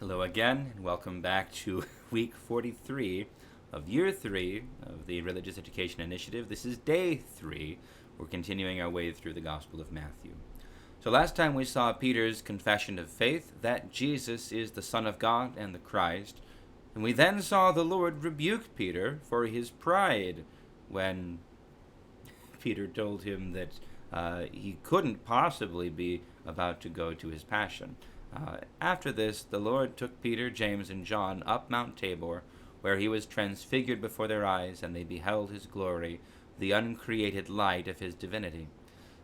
Hello again, and welcome back to week 43 of year 3 of the Religious Education Initiative. This is day 3. We're continuing our way through the Gospel of Matthew. So last time we saw Peter's confession of faith that Jesus is the Son of God and the Christ, and we then saw the Lord rebuke Peter for his pride when Peter told him that he couldn't possibly be about to go to his passion. After this, the Lord took Peter, James, and John up Mount Tabor, where he was transfigured before their eyes, and they beheld his glory, the uncreated light of his divinity.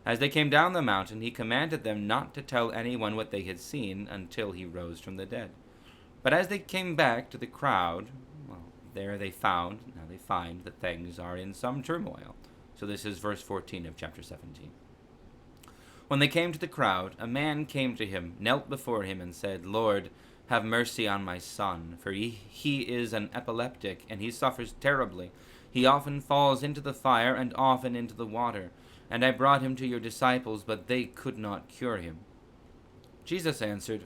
As they came down the mountain, he commanded them not to tell anyone what they had seen until he rose from the dead. But as they came back to the crowd, there they find that things are in some turmoil. So this is verse 14 of chapter 17. When they came to the crowd, a man came to him, knelt before him, and said, "Lord, have mercy on my son, for he is an epileptic, and he suffers terribly. He often falls into the fire and often into the water. And I brought him to your disciples, but they could not cure him." Jesus answered,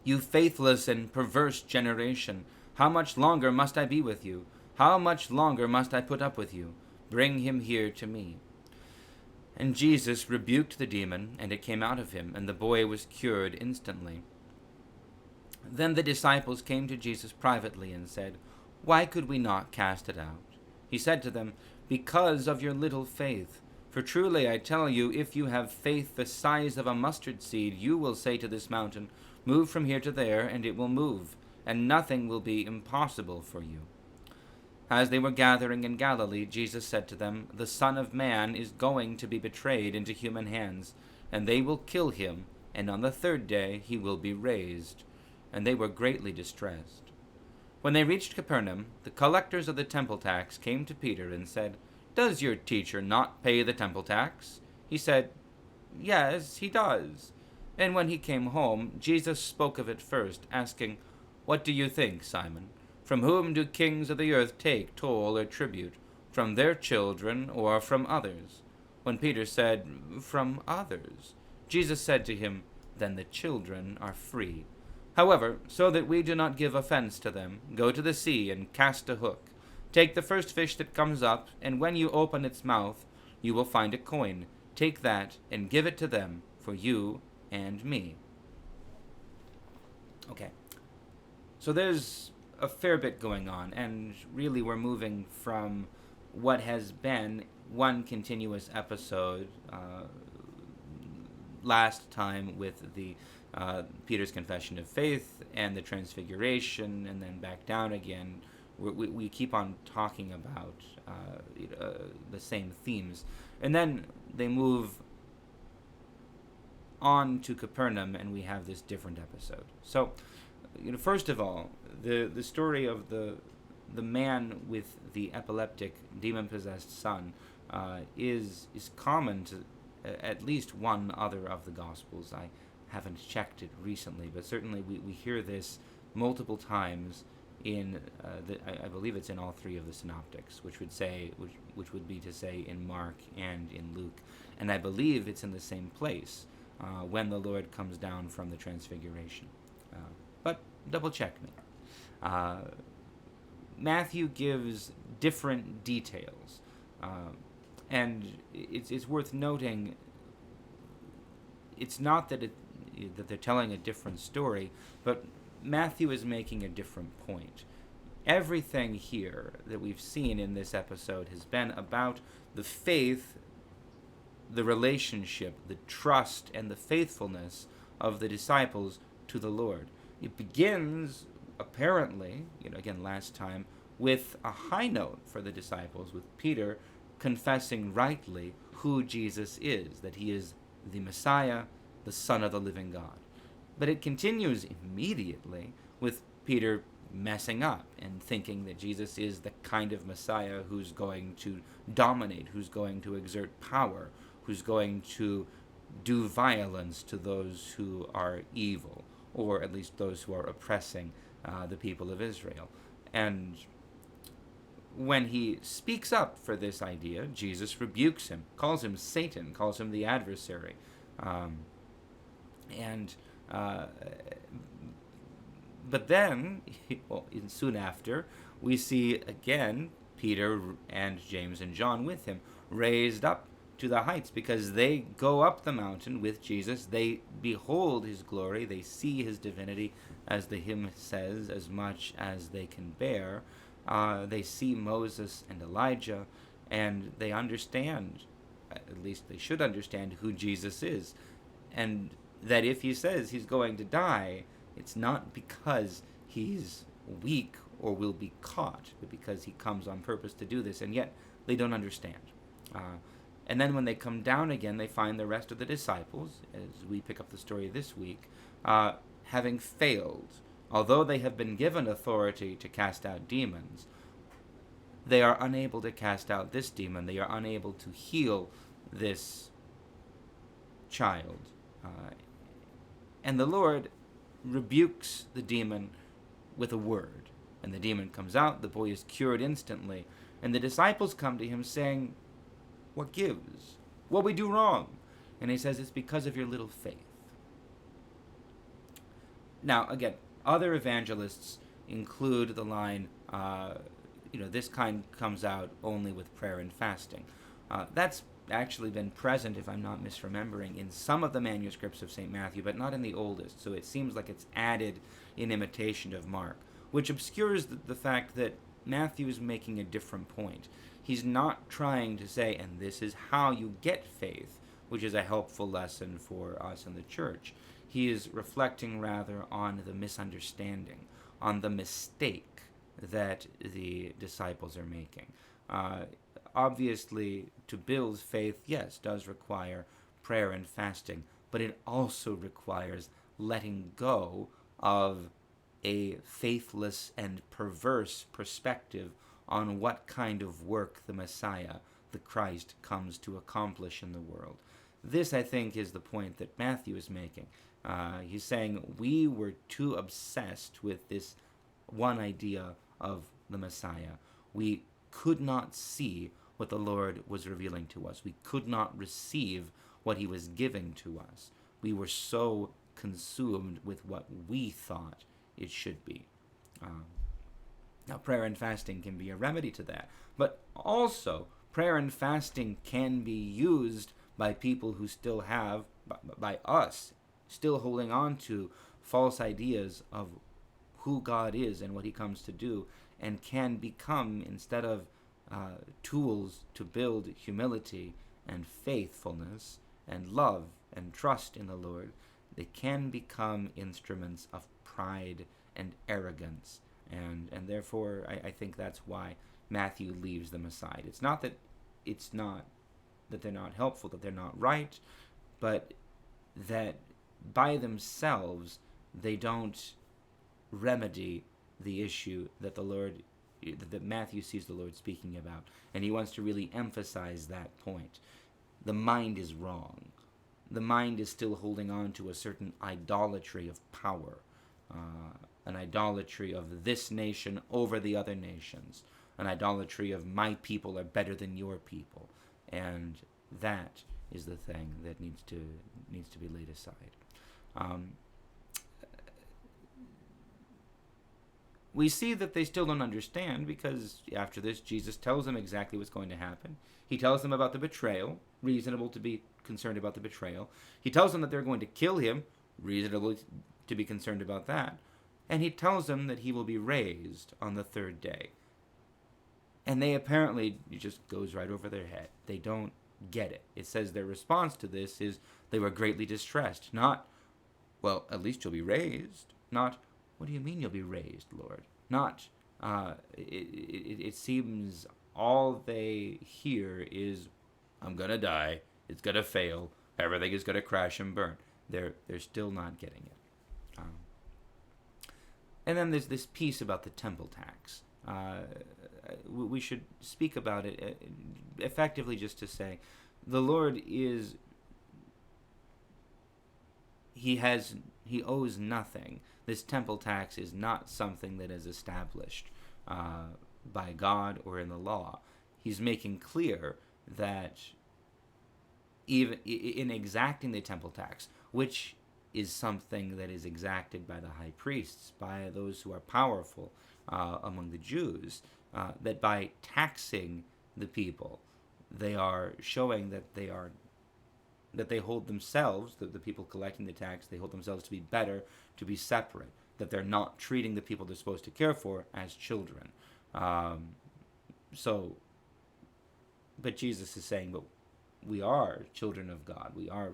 "You faithless and perverse generation, how much longer must I be with you? How much longer must I put up with you? Bring him here to me." And Jesus rebuked the demon, and it came out of him, and the boy was cured instantly. Then the disciples came to Jesus privately and said, "Why could we not cast it out?" He said to them, "Because of your little faith. For truly I tell you, if you have faith the size of a mustard seed, you will say to this mountain, 'Move from here to there,' and it will move, and nothing will be impossible for you." As they were gathering in Galilee, Jesus said to them, "The Son of Man is going to be betrayed into human hands, and they will kill him, and on the third day he will be raised." And they were greatly distressed. When they reached Capernaum, the collectors of the temple tax came to Peter and said, "Does your teacher not pay the temple tax?" He said, "Yes, he does." And when he came home, Jesus spoke of it first, asking, "What do you think, Simon? From whom do kings of the earth take toll or tribute? From their children or from others?" When Peter said, "From others," Jesus said to him, "Then the children are free. However, so that we do not give offense to them, go to the sea and cast a hook. Take the first fish that comes up, and when you open its mouth, you will find a coin. Take that and give it to them for you and me." Okay, so there's a fair bit going on, and really we're moving from what has been one continuous episode last time with the Peter's confession of faith and the transfiguration, and then back down again. We keep on talking about the same themes, and then they move on to Capernaum, and we have this different episode. So, first of all, the story of the man with the epileptic, demon-possessed son is common to at least one other of the Gospels. I haven't checked it recently, but certainly we hear this multiple times in I believe it's in all three of the synoptics, which would be to say in Mark and in Luke, and I believe it's in the same place when the Lord comes down from the transfiguration. But double check me. Matthew gives different details, and it's worth noting. It's not that they're telling a different story, but Matthew is making a different point. Everything here that we've seen in this episode has been about the faith, the relationship, the trust, and the faithfulness of the disciples to the Lord. It begins, apparently, again last time, with a high note for the disciples, with Peter confessing rightly who Jesus is, that he is the Messiah, the Son of the living God. But it continues immediately with Peter messing up and thinking that Jesus is the kind of Messiah who's going to dominate, who's going to exert power, who's going to do violence to those who are evil, or at least those who are oppressing the people of Israel. And when he speaks up for this idea, Jesus rebukes him, calls him Satan, calls him the adversary. And But then, well, soon after, we see again Peter and James and John with him raised up to the heights, because they go up the mountain with Jesus. They behold his glory. They see his divinity, as the hymn says, as much as they can bear. They see Moses and Elijah, and they understand, at least they should understand, who Jesus is. And that if he says he's going to die, it's not because he's weak or will be caught, but because he comes on purpose to do this. And yet they don't understand. And then when they come down again, they find the rest of the disciples, as we pick up the story this week, having failed. Although they have been given authority to cast out demons, they are unable to cast out this demon. They are unable to heal this child. And the Lord rebukes the demon with a word. And the demon comes out. The boy is cured instantly. And the disciples come to him saying, "What gives? What we do wrong?" And he says, "It's because of your little faith." Now, again, other evangelists include the line, this kind comes out only with prayer and fasting. That's actually been present, if I'm not misremembering, in some of the manuscripts of St. Matthew, but not in the oldest. So it seems like it's added in imitation of Mark, which obscures the fact that Matthew is making a different point. He's not trying to say, and this is how you get faith, which is a helpful lesson for us in the church. He is reflecting rather on the misunderstanding, on the mistake that the disciples are making. Obviously, to build faith, yes, does require prayer and fasting, but it also requires letting go of a faithless and perverse perspective on what kind of work the Messiah, the Christ, comes to accomplish in the world. This, I think, is the point that Matthew is making. He's saying we were too obsessed with this one idea of the Messiah. We could not see what the Lord was revealing to us. We could not receive what he was giving to us. We were so consumed with what we thought it should be. Now, prayer and fasting can be a remedy to that, but also prayer and fasting can be used by people who still have, by us, still holding on to false ideas of who God is and what he comes to do, and can become, instead of tools to build humility and faithfulness and love and trust in the Lord, they can become instruments of pride and arrogance. And therefore, I think that's why Matthew leaves them aside. It's not that they're not helpful, that they're not right, but that by themselves they don't remedy the issue that that Matthew sees the Lord speaking about. And he wants to really emphasize that point. The mind is wrong. The mind is still holding on to a certain idolatry of power, an idolatry of this nation over the other nations, an idolatry of my people are better than your people, and that is the thing that needs to be laid aside. We see that they still don't understand, because after this, Jesus tells them exactly what's going to happen. He tells them about the betrayal, reasonable to be concerned about the betrayal. He tells them that they're going to kill him, reasonable to be concerned about that. And he tells them that he will be raised on the third day. And they apparently, it just goes right over their head. They don't get it. It says their response to this is they were greatly distressed. Not, well, at least you'll be raised. Not, what do you mean you'll be raised, Lord? Not, it seems all they hear is, I'm going to die, it's going to fail, everything is going to crash and burn. They're still not getting it. And then there's this piece about the temple tax. We should speak about it effectively, just to say the Lord is, he owes nothing. This temple tax is not something that is established by God or in the law. He's making clear that even in exacting the temple tax, which is something that is exacted by the high priests, by those who are powerful among the Jews, that by taxing the people, they are showing that they hold themselves, the people collecting the tax, they hold themselves to be better, to be separate, that they're not treating the people they're supposed to care for as children. But Jesus is saying, but we are children of God. We are,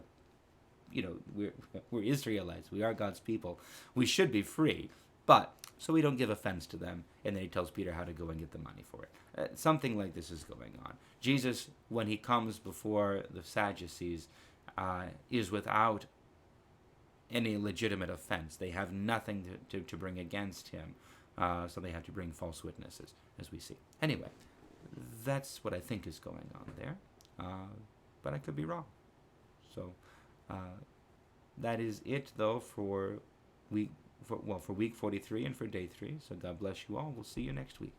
we're Israelites. We are God's people. We should be free, but so we don't give offense to them. And then he tells Peter how to go and get the money for it. Something like this is going on. Jesus, when he comes before the Sadducees, is without any legitimate offense. They have nothing to bring against him, so they have to bring false witnesses, as we see. Anyway, that's what I think is going on there, but I could be wrong. So that is it, though, for week 43 and for day 3. So God bless you all. We'll see you next week.